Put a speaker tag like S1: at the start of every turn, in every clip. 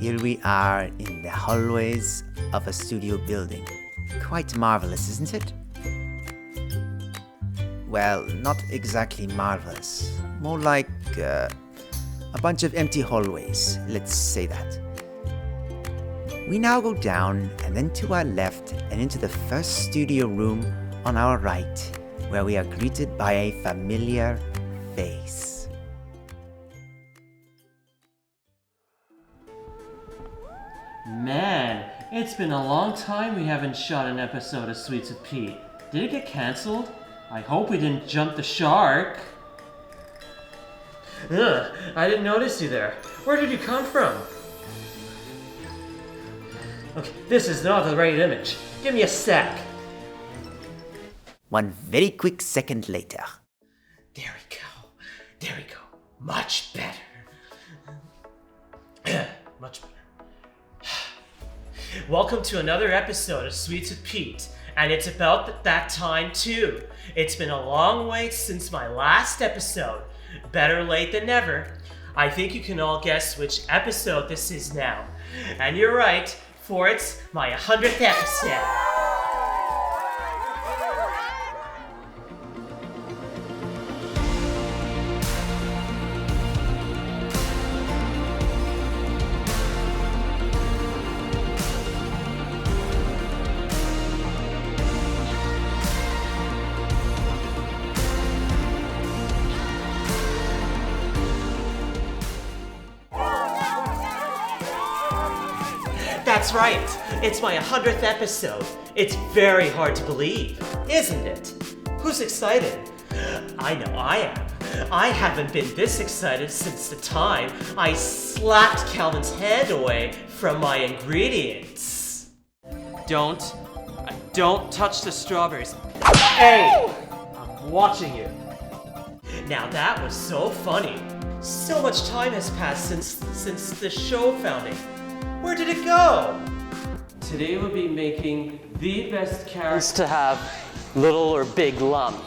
S1: Here we are in the hallways of a studio building. Quite marvelous, isn't it? Well, not exactly marvelous. More like a bunch of empty hallways, let's say that. We now go down and then to our left and into the first studio room on our right, where we are greeted by a familiar face.
S2: Man, it's been a long time we haven't shot an episode of Sweets with Pete. Did it get cancelled? I hope we didn't jump the shark. Ugh, I didn't notice you there. Where did you come from? Okay, this is not the right image. Give me a sec.
S1: One very quick second later.
S2: There we go. There we go. Much better. Much better. Welcome to another episode of Sweets with Pete. And it's about that time too. It's been a long wait since my last episode. Better late than never. I think you can all guess which episode this is now. And you're right, for it's my 100th episode. That's right, it's my 100th episode. It's very hard to believe, isn't it? Who's excited? I know I am. I haven't been this excited since the time I slapped Calvin's hand away from my ingredients. Don't touch the strawberries. Hey, I'm watching you. Now that was so funny. So much time has passed since the show founding. Where did it go? Today we'll be making the best carrots to have little or big lump.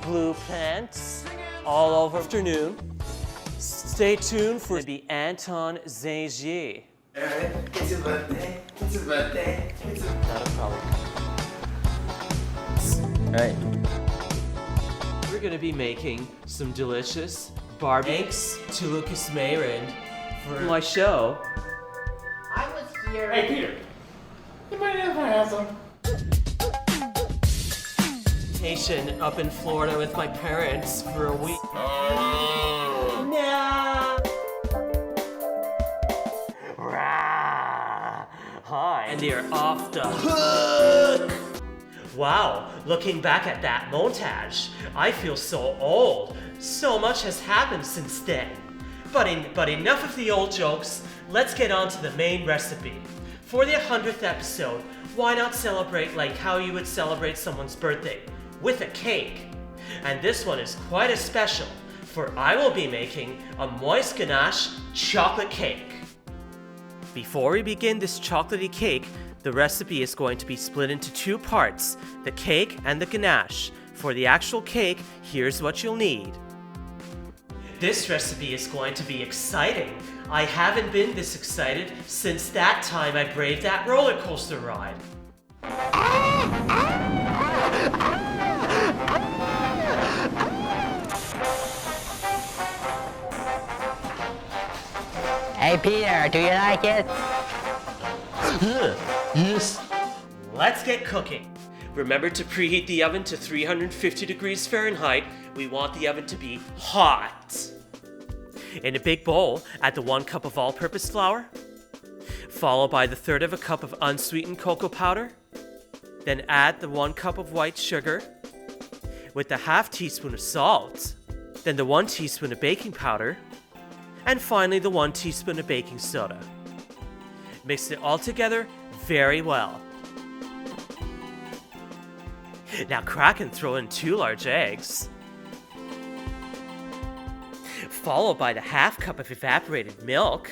S2: Blue pants all over afternoon. Stay tuned for the Anton Zagier.
S1: It's his birthday. It's his birthday.
S2: Not a problem.
S1: Alright.
S2: We're gonna be making some delicious Barbie. Thanks to Lucas Mayrind for my show.
S3: I was here.
S4: Hey, Peter. You might have had some.
S2: Vacation up in Florida with my parents for a week. No. Hi. And they're off the hook. Wow, looking back at that montage, I feel so old. So much has happened since then. But enough of the old jokes, let's get on to the main recipe. For the 100th episode, why not celebrate like how you would celebrate someone's birthday, with a cake? And this one is quite a special, for I will be making a moist ganache chocolate cake. Before we begin this chocolatey cake, the recipe is going to be split into two parts, the cake and the ganache. For the actual cake, here's what you'll need. This recipe is going to be exciting. I haven't been this excited since that time I braved that roller coaster ride.
S3: Hey Peter, do you like it?
S2: Yes. Let's get cooking. Remember to preheat the oven to 350 degrees Fahrenheit. We want the oven to be hot. In a big bowl, add the 1 cup of all-purpose flour, followed by the 1/3 of a cup of unsweetened cocoa powder. Then add the 1 cup of white sugar with the 1/2 teaspoon of salt, then the 1 teaspoon of baking powder, and finally the 1 teaspoon of baking soda. Mix it all together very well. Now crack and throw in 2 large eggs, followed by the 1/2 cup of evaporated milk.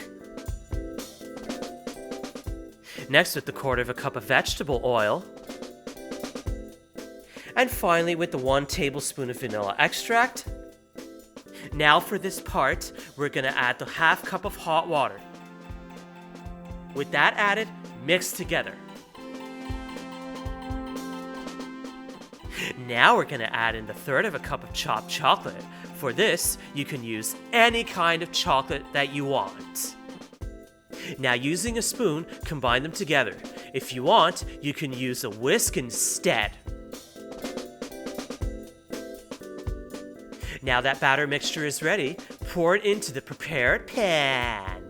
S2: Next with the 1/4 of a cup of vegetable oil. And finally with the 1 tablespoon of vanilla extract. Now for this part, we're gonna add the half cup of hot water. With that added, mix together. Now we're gonna add in the 1/3 of a cup of chopped chocolate. For this, you can use any kind of chocolate that you want. Now using a spoon, combine them together. If you want, you can use a whisk instead. Now that batter mixture is ready, pour it into the prepared pan.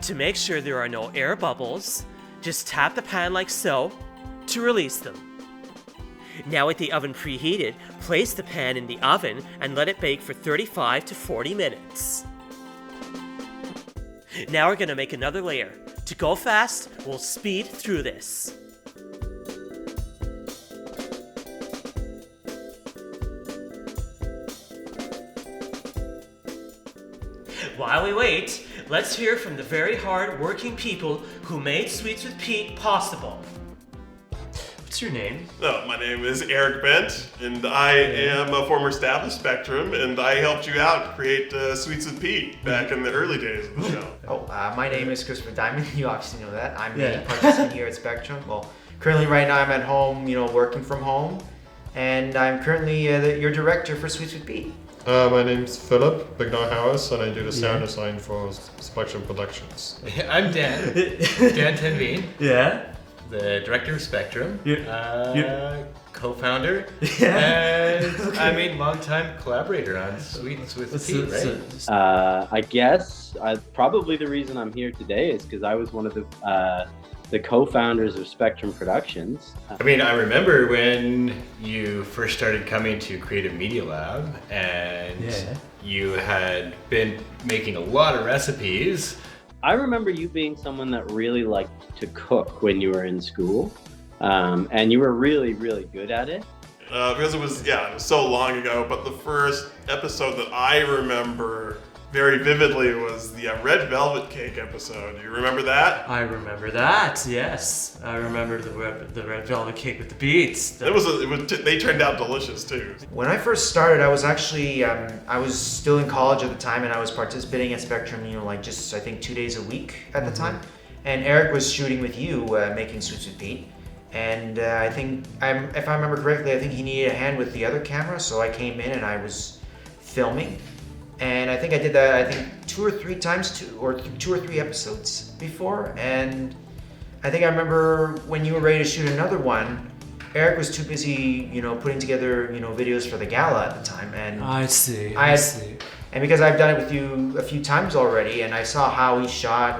S2: To make sure there are no air bubbles, just tap the pan like so to release them. Now with the oven preheated, place the pan in the oven and let it bake for 35 to 40 minutes. Now we're gonna make another layer. To go fast, we'll speed through this. While we wait, let's hear from the very hard-working people who made Sweets with Pete possible. What's your name?
S5: No, my name is Eric Bent, and I am a former staff of Spectrum, and I helped you out create Sweets with Pete back in the early days of the show.
S6: My name is Christopher Diamond. You obviously know that. I'm a participant here at Spectrum. Well, currently right now I'm at home, working from home, and I'm currently your director for Sweets with Pete.
S7: My name's Philip Bignor-Harris, and I do the sound design for Spectrum Productions.
S8: I'm Dan. Dan Tenveen.
S2: Yeah?
S8: The director of Spectrum. Co-founder.
S2: Yeah.
S8: And I'm a longtime collaborator on Sweets with Pete, right?
S9: I guess probably the reason I'm here today is because I was one of the co-founders of Spectrum Productions.
S8: I mean, I remember when you first started coming to Creative Media Lab, and you had been making a lot of recipes.
S9: I remember you being someone that really liked to cook when you were in school, and you were really, really good at it.
S5: Because it was so long ago, but the first episode that I remember very vividly was the red velvet cake episode. Do you remember that?
S2: I remember that, yes. I remember the red velvet cake with the beets.
S5: They turned out delicious too.
S6: When I first started, I was actually, I was still in college at the time, and I was participating at Spectrum, just I think 2 days a week at the time. And Eric was shooting with you, making Sweets with Pete. And I think, if I remember correctly, I think he needed a hand with the other camera, so I came in and I was filming. And I think I did that, 2 or 3 times, 2 or 3 episodes before. And I think I remember when you were ready to shoot another one, Eric was too busy, putting together, videos for the gala at the time. And
S2: I see.
S6: And because I've done it with you a few times already, and I saw how he shot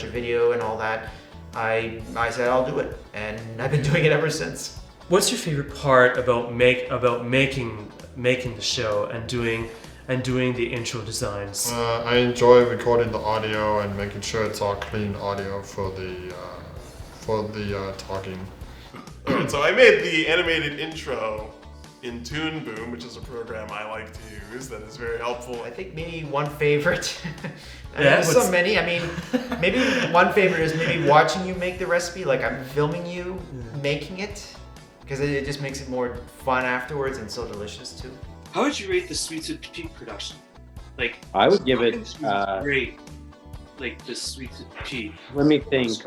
S6: your video and all that, I said I'll do it, and I've been doing it ever since.
S2: What's your favorite part about making the show and doing the intro designs?
S7: I enjoy recording the audio and making sure it's all clean audio for the talking.
S5: Alright, so I made the animated intro in Toon Boom, which is a program I like to use that is very helpful.
S6: I think maybe one favorite.
S2: There's
S6: so many. Maybe one favorite is maybe watching you make the recipe. Like I'm filming you making it, because it just makes it more fun afterwards and so delicious too.
S10: How would you rate the Sweets with Pete production?
S9: I would give it
S10: great. The Sweets with Pete.
S9: Let me think.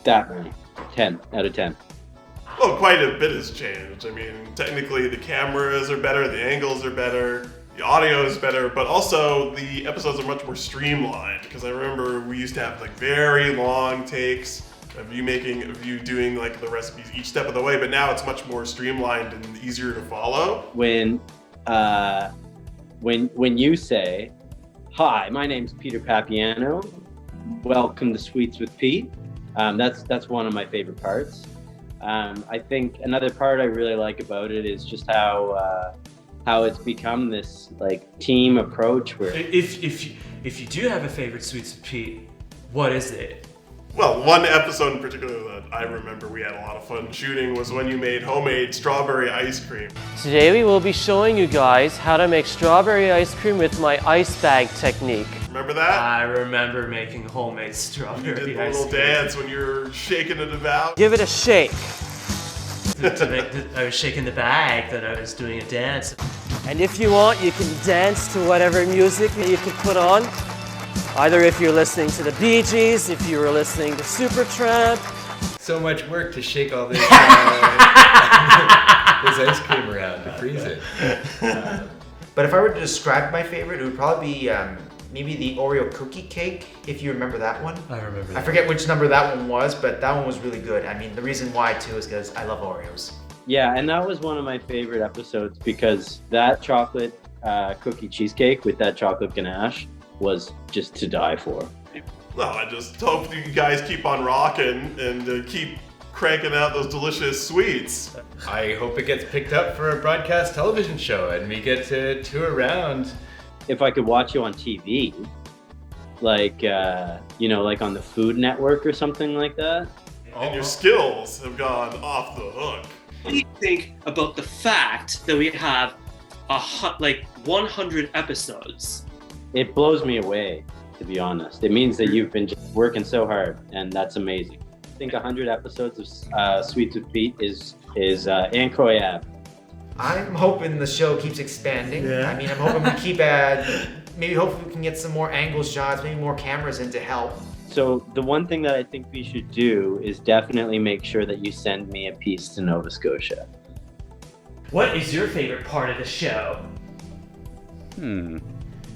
S9: That many. 10 out of 10.
S5: Well, quite a bit has changed. Technically the cameras are better, the angles are better, the audio is better, but also the episodes are much more streamlined, because I remember we used to have very long takes of you doing the recipes each step of the way, but now it's much more streamlined and easier to follow.
S9: When you say, "Hi, my name's Peter Papiano. Welcome to Sweets with Pete." That's one of my favorite parts. I think another part I really like about it is just how it's become this team approach where
S2: If you do have a favorite Sweets with Pete, what is it?
S5: Well, one episode in particular that I remember we had a lot of fun shooting was when you made homemade strawberry ice cream.
S2: Today we will be showing you guys how to make strawberry ice cream with my ice bag technique.
S5: Remember that?
S2: I remember making homemade strawberry
S5: You did the
S2: ice
S5: little
S2: cream.
S5: dance when you're shaking it about.
S2: Give it a shake. I was shaking the bag that I was doing a dance. And if you want, you can dance to whatever music you can put on. Either if you're listening to the Bee Gees, if you were listening to Supertramp.
S8: So much work to shake all this, this ice cream around to freeze it.
S6: But if I were to describe my favorite, it would probably be maybe the Oreo cookie cake, if you remember that one.
S2: I remember that.
S6: I forget which number that one was, but that one was really good. I mean, the reason why too is because I love Oreos.
S9: Yeah, and that was one of my favorite episodes because that chocolate cookie cheesecake with that chocolate ganache was just to die for.
S5: Well, I just hope you guys keep on rocking and keep cranking out those delicious sweets.
S8: I hope it gets picked up for a broadcast television show and we get to tour around.
S9: If I could watch you on TV, like, like on the Food Network or something like that.
S5: And your skills have gone off the hook.
S10: What do you think about the fact that we have 100 episodes?
S9: It blows me away, to be honest. It means that you've been just working so hard, and that's amazing. I think 100 episodes of Sweets with Pete is incroyable.
S6: I'm hoping the show keeps expanding.
S2: Yeah.
S6: I mean, I'm hoping we keep hopefully we can get some more angle shots, maybe more cameras in to help.
S9: So the one thing that I think we should do is definitely make sure that you send me a piece to Nova Scotia.
S2: What is your favorite part of the show?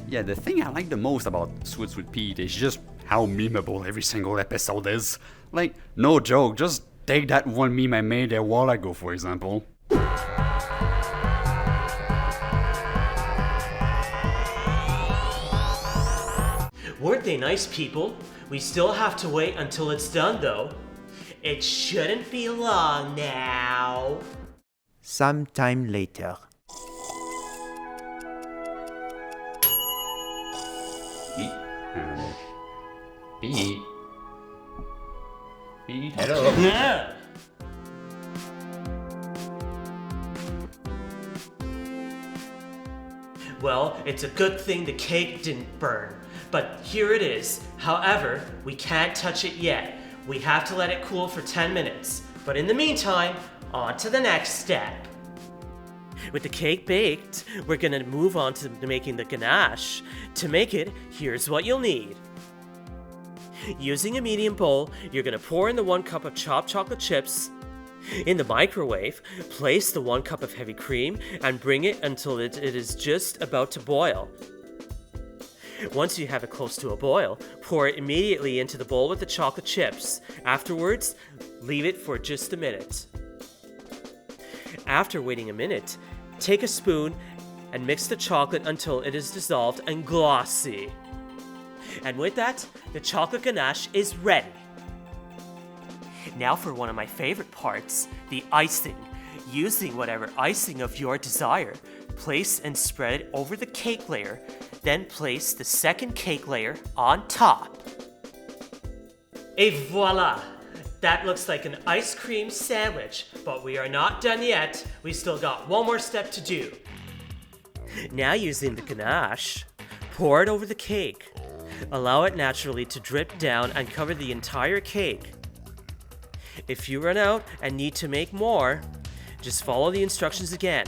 S11: Yeah, the thing I like the most about Sweets with Pete is just how memeable every single episode is. Like, no joke, just take that one meme I made a while ago, for example.
S2: Weren't they nice people? We still have to wait until it's done though. It shouldn't be long now.
S1: Sometime later.
S11: Pete? Pete? Hello?
S2: Yeah. Well, it's a good thing the cake didn't burn. But here it is. However, we can't touch it yet. We have to let it cool for 10 minutes. But in the meantime, on to the next step. With the cake baked, we're gonna move on to making the ganache. To make it, here's what you'll need. Using a medium bowl, you're gonna pour in the 1 cup of chopped chocolate chips. In the microwave, place the 1 cup of heavy cream and bring it until it is just about to boil. Once you have it close to a boil, pour it immediately into the bowl with the chocolate chips. Afterwards, leave it for just a minute. After waiting a minute, take a spoon and mix the chocolate until it is dissolved and glossy. And with that, the chocolate ganache is ready. Now for one of my favorite parts, the icing. Using whatever icing of your desire, place and spread it over the cake layer, then place the second cake layer on top. Et voila! That looks like an ice cream sandwich, but we are not done yet. We still got one more step to do. Now using the ganache, pour it over the cake. Allow it naturally to drip down and cover the entire cake. If you run out and need to make more, just follow the instructions again.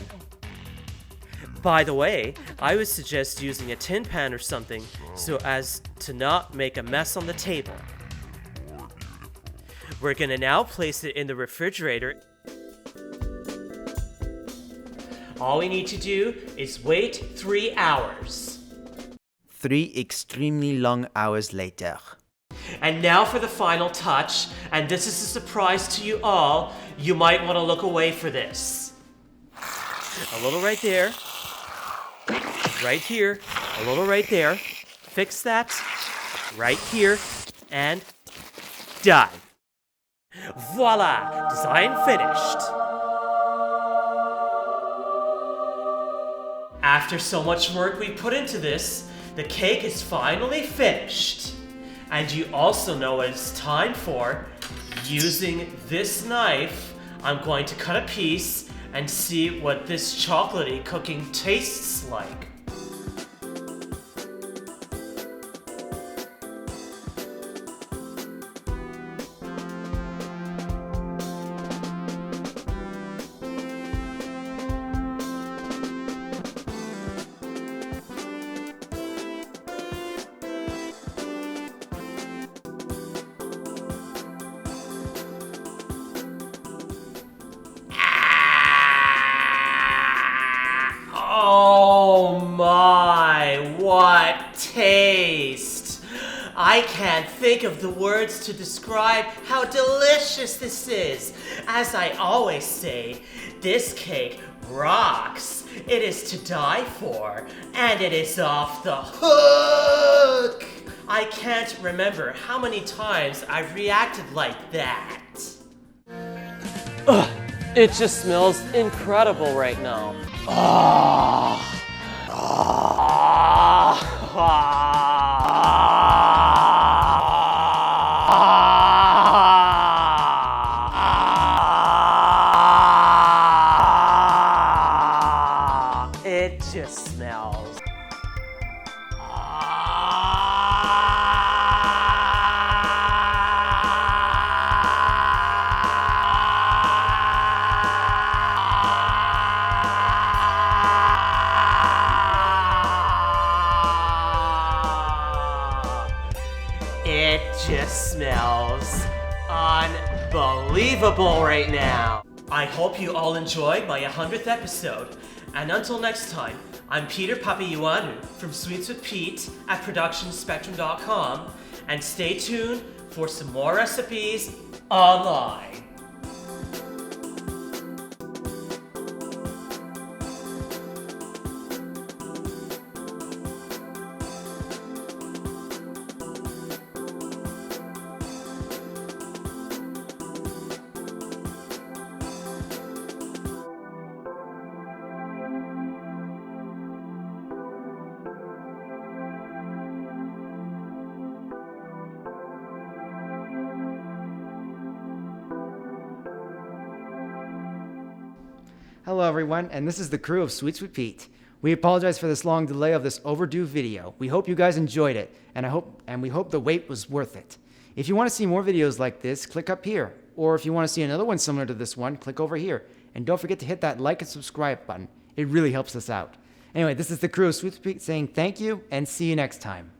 S2: By the way, I would suggest using a tin pan or something so as to not make a mess on the table. We're gonna now place it in the refrigerator. All we need to do is wait 3 hours.
S1: 3 extremely long hours later.
S2: And now for the final touch, and this is a surprise to you all. You might want to look away for this. A little right there. Right here. A little right there. Fix that. Right here. And done. Voila! Design finished. After so much work we put into this, the cake is finally finished. And you also know what it's time for. Using this knife, I'm going to cut a piece and see what this chocolatey cooking tastes like. taste. I can't think of the words to describe how delicious this is. As I always say, this cake rocks. It is to die for, and it is off the hook. I can't remember how many times I've reacted like that.
S12: Ugh, it just smells incredible right now.
S2: It just smells. It just smells unbelievable right now. I hope you all enjoyed my 100th episode. And until next time, I'm Peter Papaioannou from Sweets with Pete at productionspectrum.com. And stay tuned for some more recipes online.
S6: Hello everyone, and this is the crew of Sweets with Pete. We apologize for this long delay of this overdue video. We hope you guys enjoyed it, and we hope the wait was worth it. If you want to see more videos like this, click up here. Or if you want to see another one similar to this one, click over here. And don't forget to hit that like and subscribe button. It really helps us out. Anyway, this is the crew of Sweets with Pete saying thank you and see you next time.